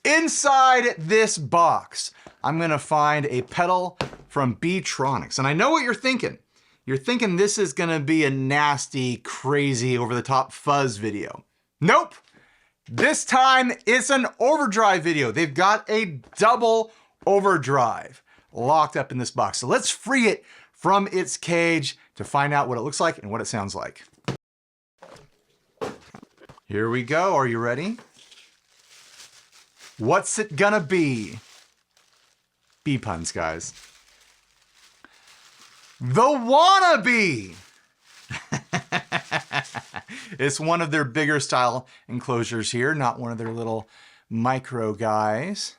Inside this box, I'm gonna find a pedal from Beetronics. And I know what you're thinking. You're thinking this is gonna be a nasty, crazy, over-the-top fuzz video. Nope. This time it's an overdrive video. They've got a double overdrive locked up in this box. So let's free it from its cage to find out what it looks like and what it sounds like. Here we go. Are you ready? What's it gonna be? Bee puns, guys. The WANNABEE! It's one of their bigger style enclosures here, not one of their little micro guys.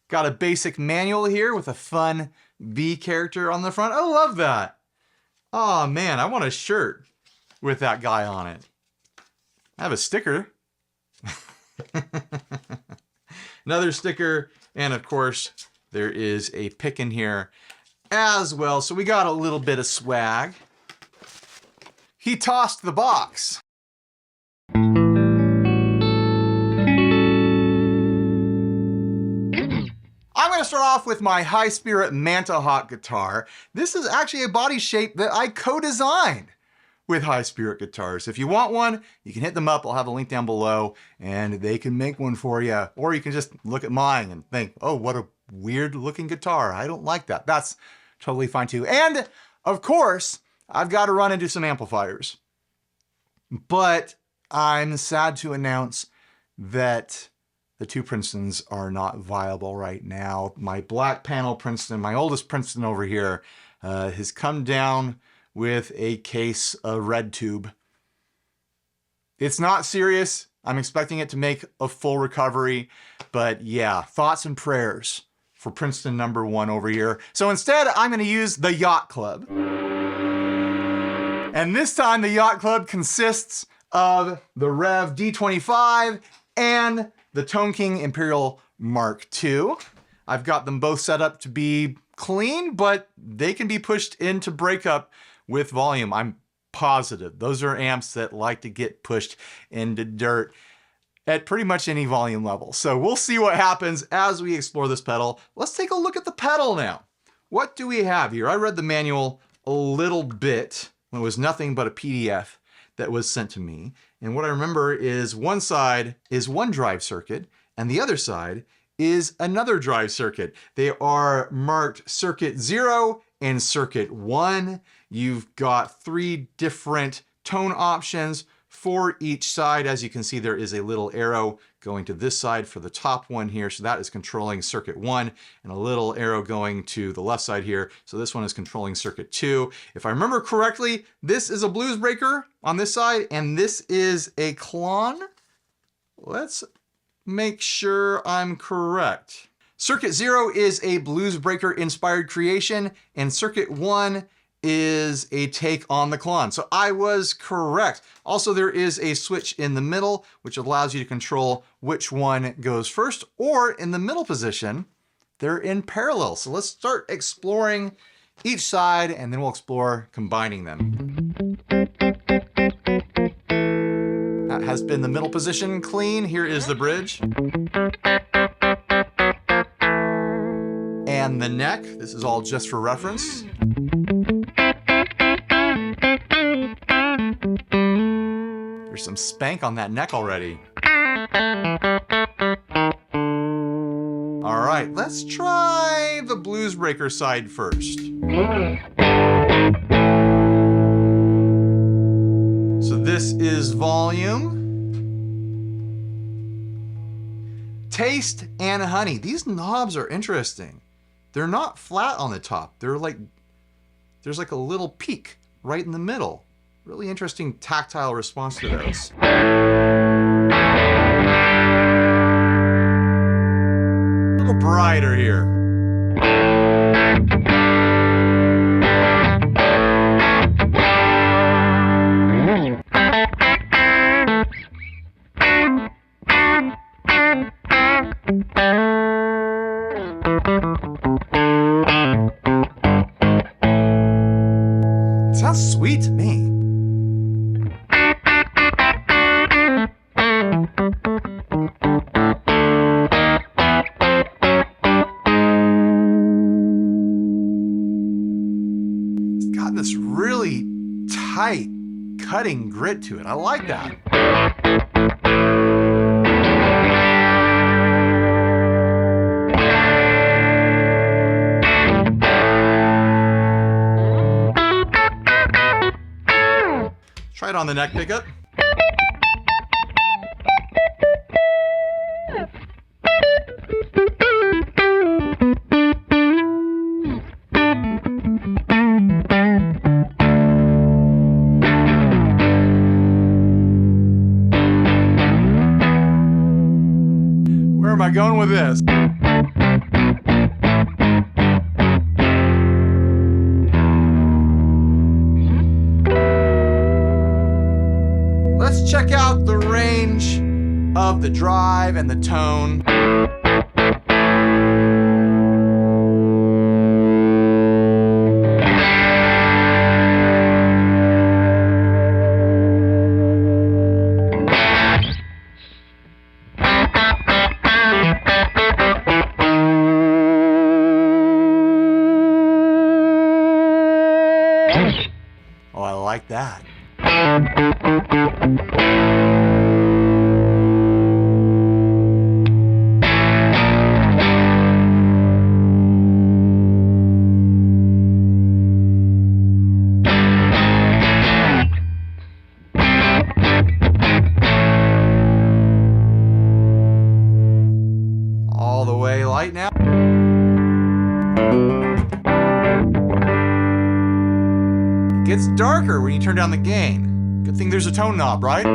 Got a basic manual here with a fun bee character on the front. I love that. Oh man, I want a shirt with that guy on it. I have a sticker. Another sticker, and of course, there is a pick in here as well. So we got a little bit of swag. He tossed the box. I'm gonna start off with my High Spirit Manta Hawk guitar. This is actually a body shape that I co-designed with High Spirit guitars. If you want one, you can hit them up. I'll have a link down below and they can make one for you. Or you can just look at mine and think, oh, what a weird looking guitar. I don't like that. That's totally fine too. And of course, I've got to run into some amplifiers. But I'm sad to announce that the two Princetons are not viable right now. My black panel Princeton, my oldest Princeton over here, has come down with a case of red tube. It's not serious. I'm expecting it to make a full recovery, but yeah, thoughts and prayers for Princeton #1 over here. So instead, I'm gonna use the Yacht Club. And this time the Yacht Club consists of the Rev D25 and the Tone King Imperial Mark II. I've got them both set up to be clean, but they can be pushed into breakup with volume. I'm positive. Those are amps that like to get pushed into dirt at pretty much any volume level. So we'll see what happens as we explore this pedal. Let's take a look at the pedal now. What do we have here? I read the manual a little bit when it was nothing but a PDF that was sent to me. And what I remember is one side is one drive circuit and the other side is another drive circuit. They are marked circuit 0 and circuit 1. You've got 3 different tone options for each side. As you can see, there is a little arrow going to this side for the top one here. So that is controlling circuit 1, and a little arrow going to the left side here. So this one is controlling circuit 2. If I remember correctly, this is a blues breaker on this side, and this is a Klon. Let's make sure I'm correct. Circuit 0 is a blues breaker inspired creation, and circuit 1 is a take on the Klon. So I was correct. Also, there is a switch in the middle, which allows you to control which one goes first, or in the middle position, they're in parallel. So let's start exploring each side, and then we'll explore combining them. That has been the middle position clean. Here is the bridge. And the neck. This is all just for reference. There's some spank on that neck already. All right, let's try the blues breaker side first. So this is volume. Taste and honey. These knobs are interesting. They're not flat on the top. They're like, there's like a little peak right in the middle. Really interesting tactile response to those. A little brighter here. It sounds sweet to me. tight, cutting grit to it. I like that. Try it on the neck pickup. Where am I going with this? Let's check out the range of the drive and the tone. Oh, I like that. All the way light now. It gets darker when you turn down the gain. Good thing there's a tone knob, right?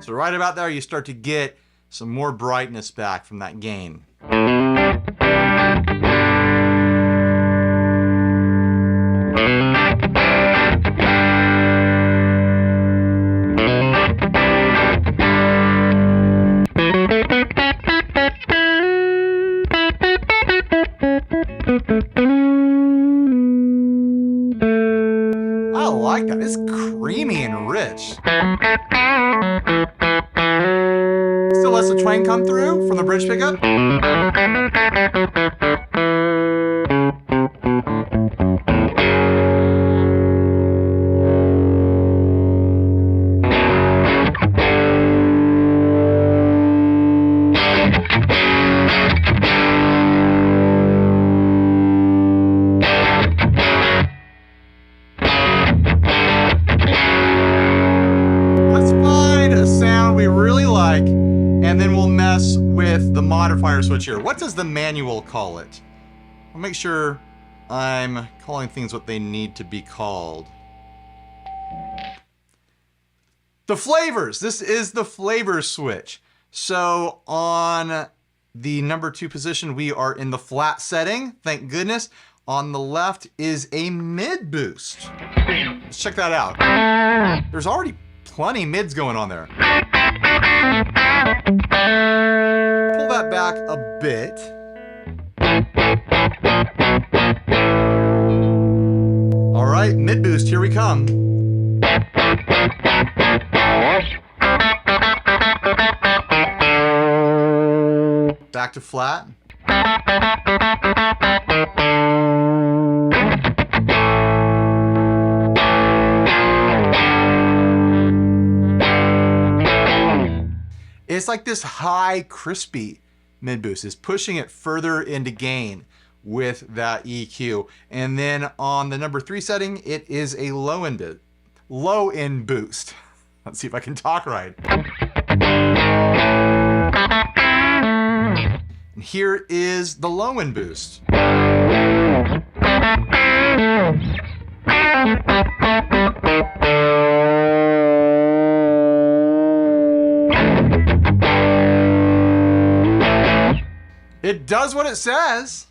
So right about there, you start to get some more brightness back from that gain. I like that. It's creamy and rich. Still lets the twang come through from the bridge pickup. We really like, and then we'll mess with the modifier switch here. What does the manual call it? I'll make sure I'm calling things what they need to be called. The flavors. This is the flavor switch. So on the number 2 position, we are in the flat setting, thank goodness. On the left is a mid boost. Let's check that out. There's already plenty mids going on there. Pull that back a bit. All right, mid boost, here we come. Back to flat. It's like this high, crispy mid boost is pushing it further into gain with that EQ. And then on the number 3 setting, it is a low end boost. Let's see if I can talk right. And here is the low end boost. It does what it says.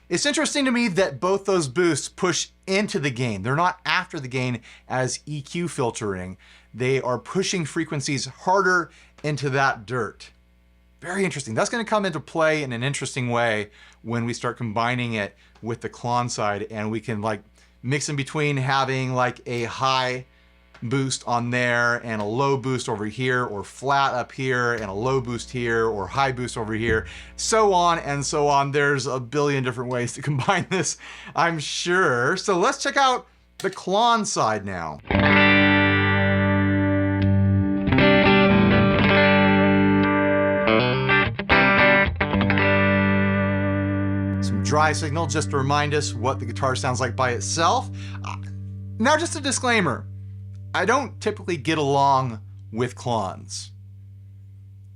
It's interesting to me that both those boosts push into the gain. They're not after the gain as EQ filtering. They are pushing frequencies harder into that dirt. Very interesting. That's going to come into play in an interesting way when we start combining it with the Klon side, and we can like mix in between having like a high boost on there and a low boost over here, or flat up here and a low boost here, or high boost over here, so on and so on. There's a billion different ways to combine this, I'm sure. So let's check out the Klon side now. Some dry signal just to remind us what the guitar sounds like by itself. Now just a disclaimer. I don't typically get along with Klons.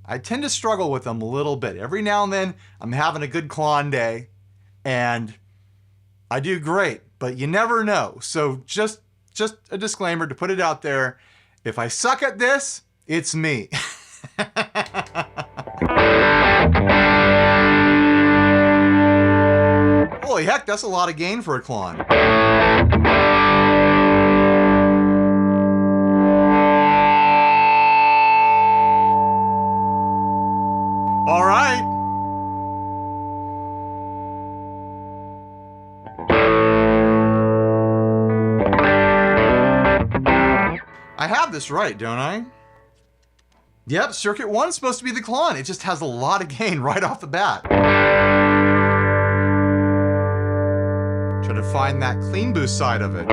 I tend to struggle with them a little bit. Every now and then I'm having a good Klon day and I do great, but you never know. So just a disclaimer to put it out there. If I suck at this, it's me. Holy heck, that's a lot of gain for a Klon. All right. I have this right, don't I? Yep, circuit 1's supposed to be the Klon. It just has a lot of gain right off the bat. Try to find that clean boost side of it.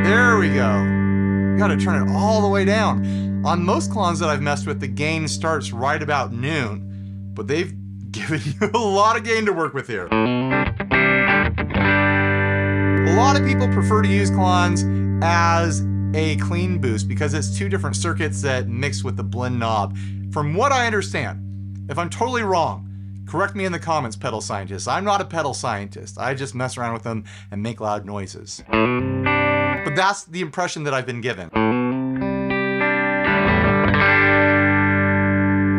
There we go. You gotta turn it all the way down. On most Klons that I've messed with, the gain starts right about noon, but they've given you a lot of gain to work with here. A lot of people prefer to use Klons as a clean boost because it's two different circuits that mix with the blend knob. From what I understand, if I'm totally wrong, correct me in the comments, pedal scientists. I'm not a pedal scientist. I just mess around with them and make loud noises. But that's the impression that I've been given.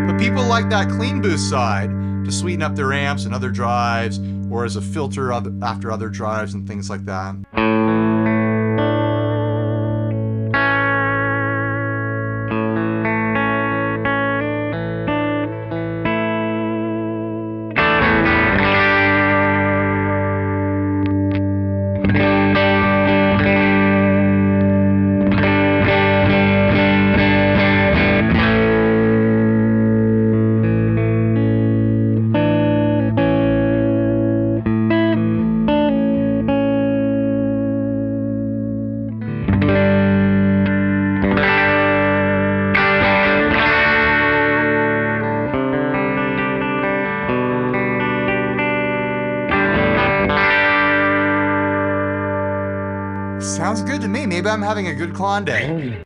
But people like that clean boost side to sweeten up their amps and other drives, or as a filter after other drives and things like that. Sounds good to me. Maybe I'm having a good Klon day.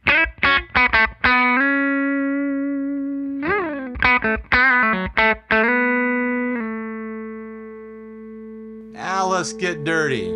Now let's get dirty.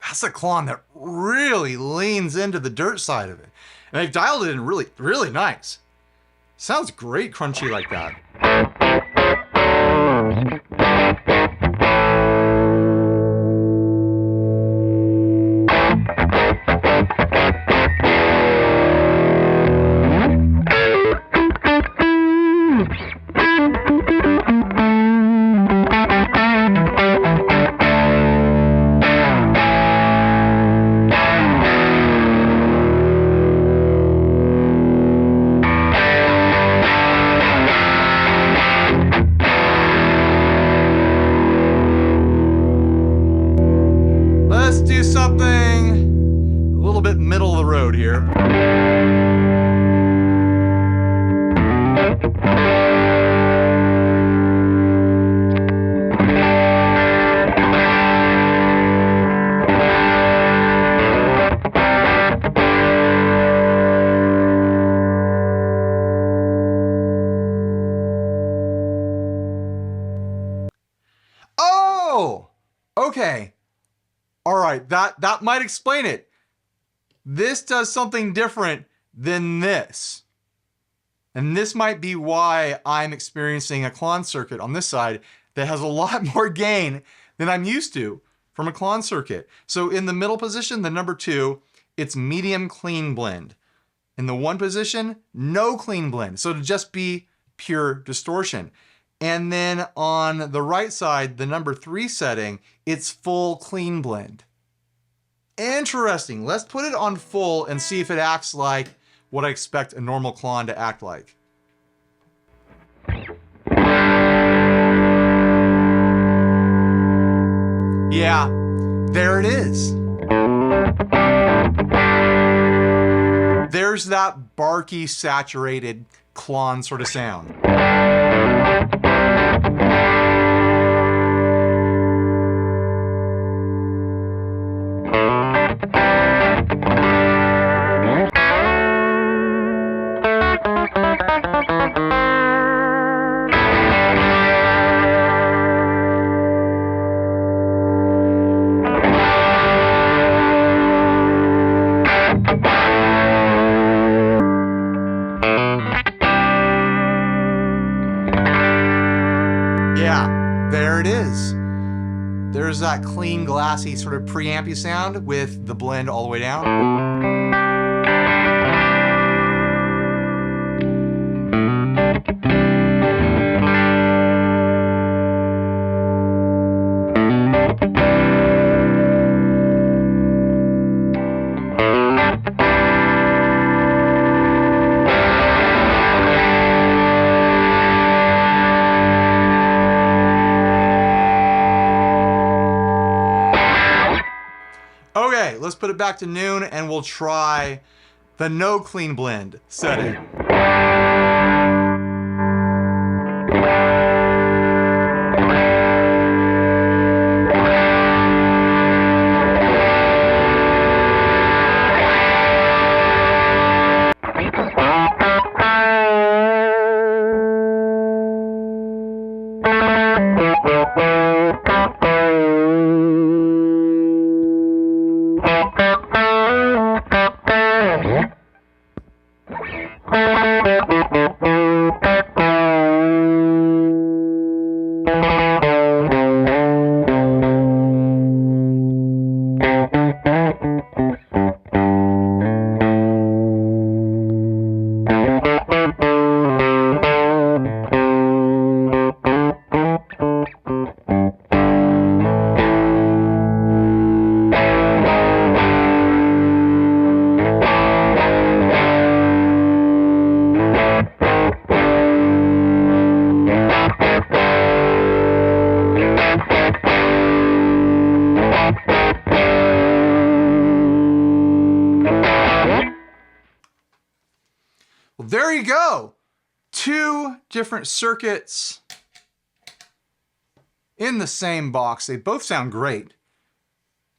that's a Klon that really leans into the dirt side of it. And they've dialed it in really, really nice. Sounds great crunchy like that. Let's do something a little bit middle of the road here. Oh, okay. All right, that might explain it. This does something different than this. And this might be why I'm experiencing a Klon circuit on this side that has a lot more gain than I'm used to from a Klon circuit. So in the middle position, the number 2, it's medium clean blend. In the 1 position, no clean blend. So it'll just be pure distortion. And then on the right side, the number 3 setting, it's full clean blend. Interesting. Let's put it on full and see if it acts like what I expect a normal Klon to act like. Yeah, there it is. There's that barky, saturated Klon sort of sound. Yeah, there it is. There's that clean, glassy, sort of preampy sound with the blend all the way down. Okay, let's put it back to noon and we'll try the no clean blend setting. Well, there you go. 2 different circuits in the same box. They both sound great.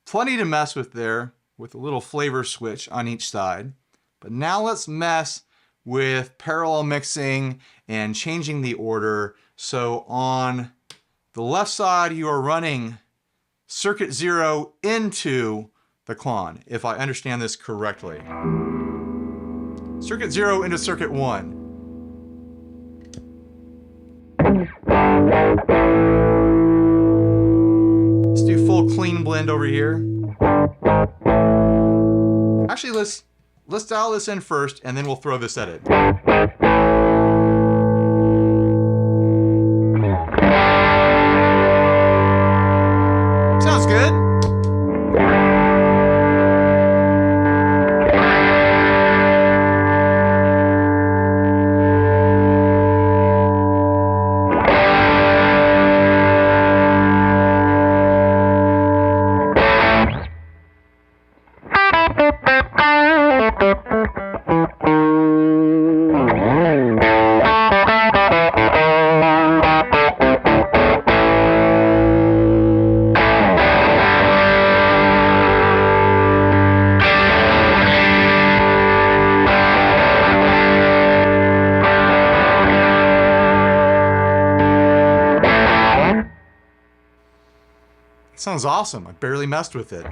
Plenty to mess with there with a little flavor switch on each side. But now let's mess with parallel mixing and changing the order. So on the left side, you are running circuit 0 into the Klon, if I understand this correctly. Circuit 0 into circuit 1. Let's do full clean blend over here. Actually, let's dial this in first, and then we'll throw this edit. Sounds good. Sounds awesome. I barely messed with it.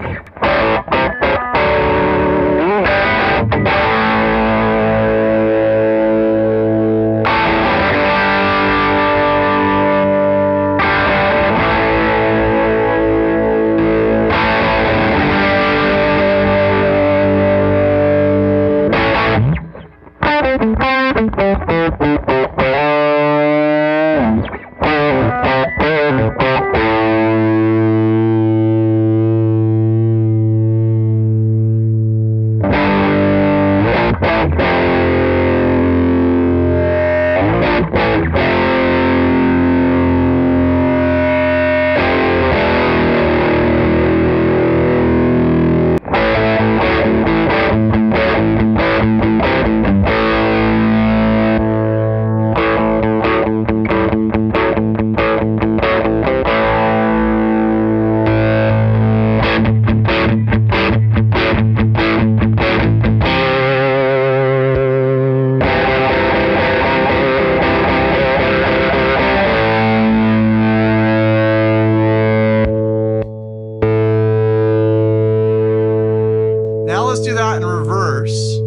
Let's do that in reverse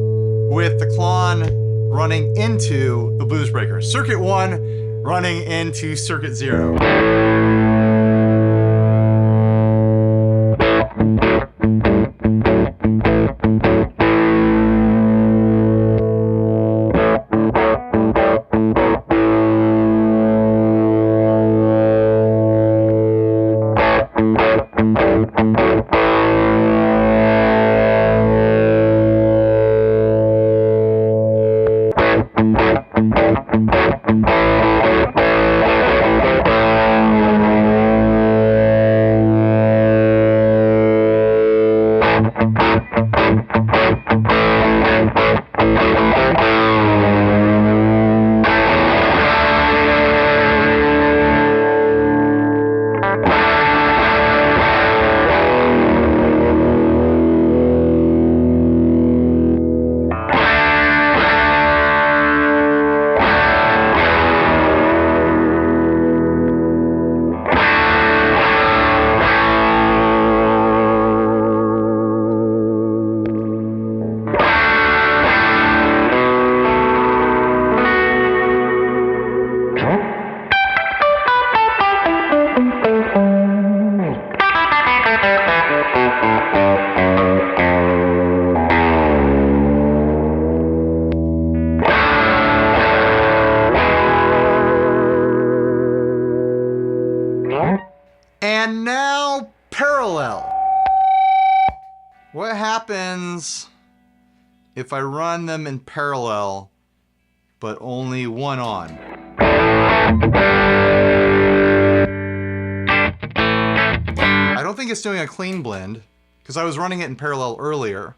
with the Klon running into the blues breaker. Circuit 1 running into circuit 0. And now parallel. What happens if I run them in parallel, but only one on? I don't think it's doing a clean blend, because I was running it in parallel earlier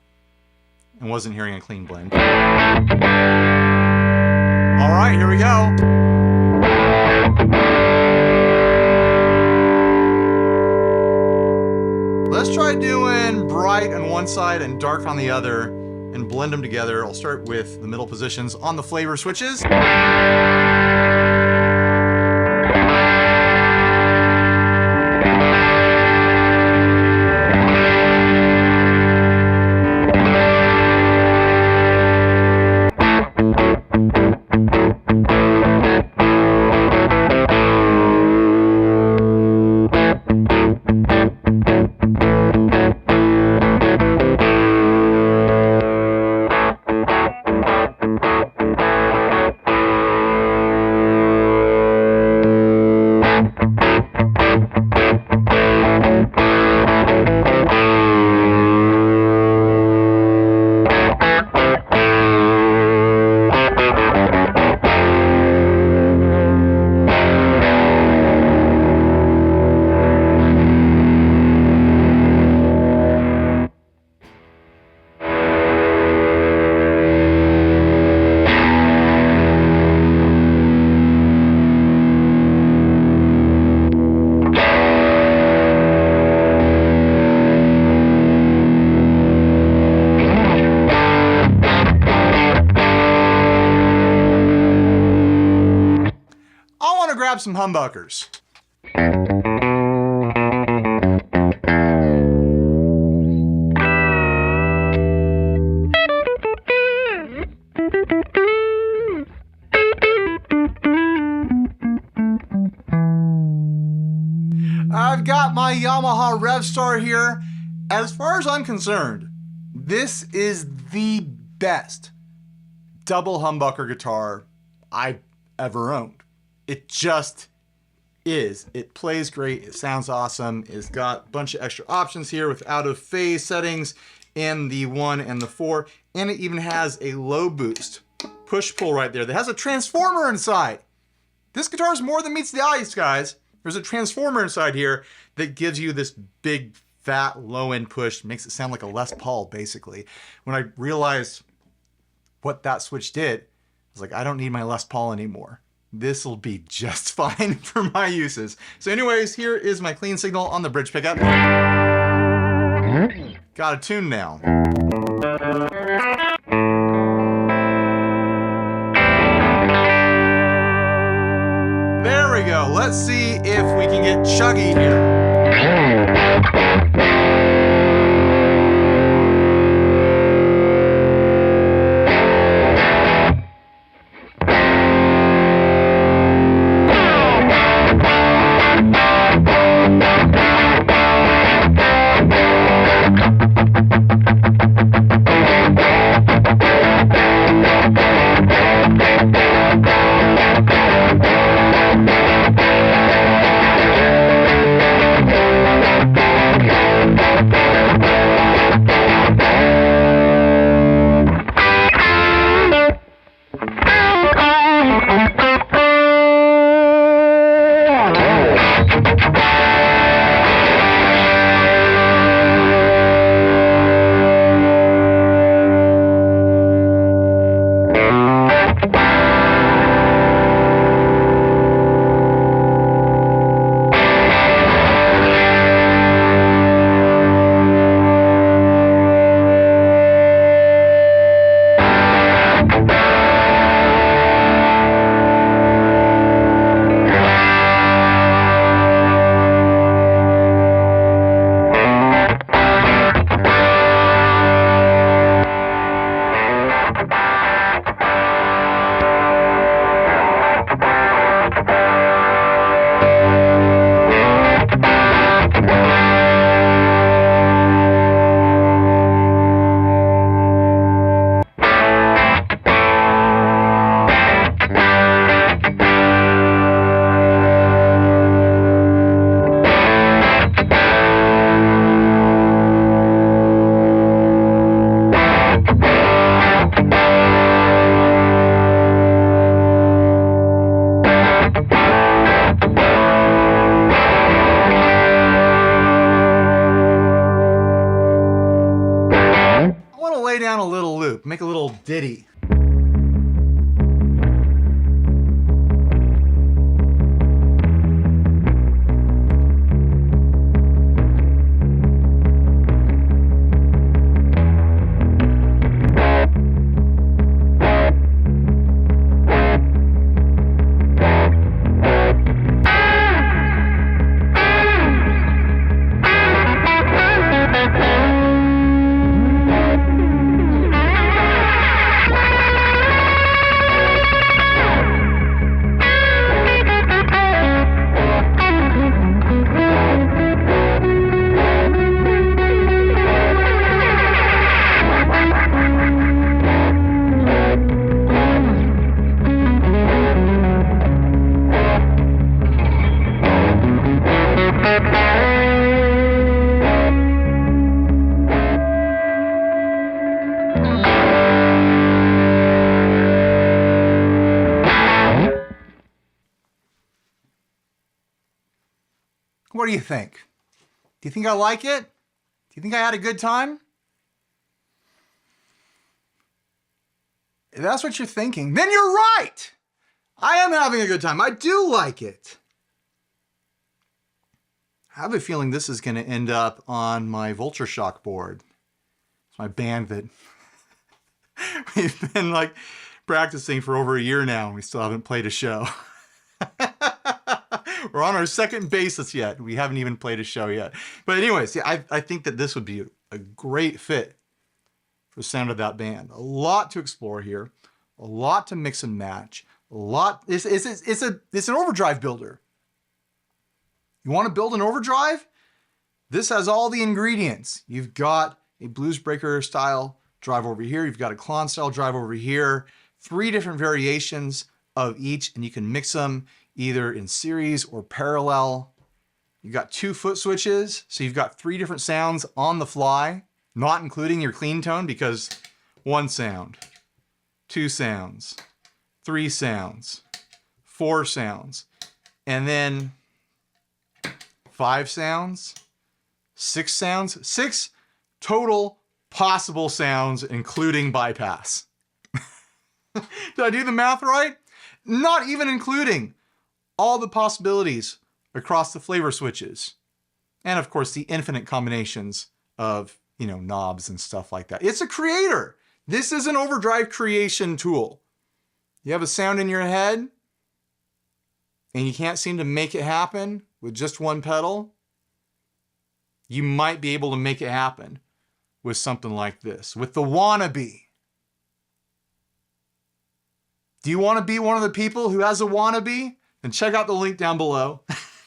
and wasn't hearing a clean blend. All right, here we go. Let's try doing bright on one side and dark on the other and blend them together. I'll start with the middle positions on the flavor switches. grab some humbuckers. I've got my Yamaha RevStar here. As far as I'm concerned, this is the best double humbucker guitar I've ever owned. It just is. It plays great, it sounds awesome, it's got a bunch of extra options here with out of phase settings in the 1 and the 4, and it even has a low boost push-pull right there that has a transformer inside. This guitar is more than meets the eye, guys. There's a transformer inside here that gives you this big, fat, low-end push, makes it sound like a Les Paul, basically. When I realized what that switch did, I was like, I don't need my Les Paul anymore. This will be just fine for my uses. So anyways, here is my clean signal on the bridge pickup. Got a tune now. There we go. Let's see if we can get chuggy here. Down a little loop, make a little ditty. What do you think? Do you think I like it? Do you think I had a good time? If that's what you're thinking, then you're right! I am having a good time. I do like it. I have a feeling this is going to end up on my Vulture Shock board. It's my band that we've been like practicing for over a year now and we still haven't played a show. We're on our second basis yet. We haven't even played a show yet. But anyways, yeah, I think that this would be a great fit for the sound of that band. A lot to explore here, a lot to mix and match, a lot. It's an overdrive builder. You want to build an overdrive? This has all the ingredients. You've got a blues breaker style drive over here. You've got a Klon style drive over here. 3 different variations of each, and you can mix them either in series or parallel. You've got 2 foot switches, so you've got 3 different sounds on the fly, not including your clean tone, because 1 sound, 2 sounds, 3 sounds, 4 sounds, and then 5 sounds, 6 sounds, 6 total possible sounds, including bypass. Did I do the math right? Not even including all the possibilities across the flavor switches. And of course, the infinite combinations of, knobs and stuff like that. It's a creator. This is an overdrive creation tool. You have a sound in your head and you can't seem to make it happen with just 1 pedal. You might be able to make it happen with something like this, with the WANNABEE. Do you want to be one of the people who has a WANNABEE? Then check out the link down below.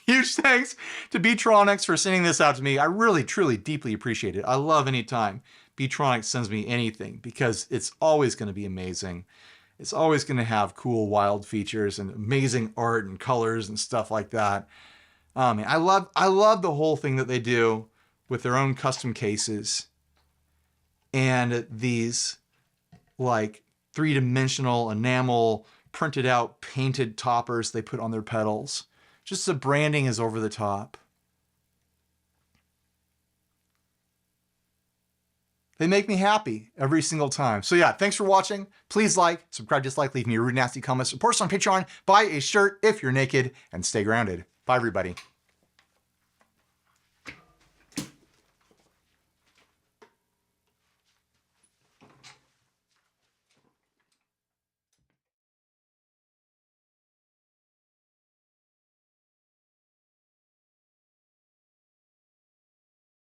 Huge thanks to Beetronics for sending this out to me. I really, truly, deeply appreciate it. I love any time Beetronics sends me anything because it's always going to be amazing. It's always going to have cool, wild features and amazing art and colors and stuff like that. I love the whole thing that they do with their own custom cases and these like 3-dimensional enamel printed out painted toppers they put on their pedals. Just the branding is over the top. They make me happy every single time. So yeah, thanks for watching. Please like, subscribe, dislike, leave me a rude, nasty comment, support us on Patreon, buy a shirt if you're naked, and stay grounded. Bye everybody.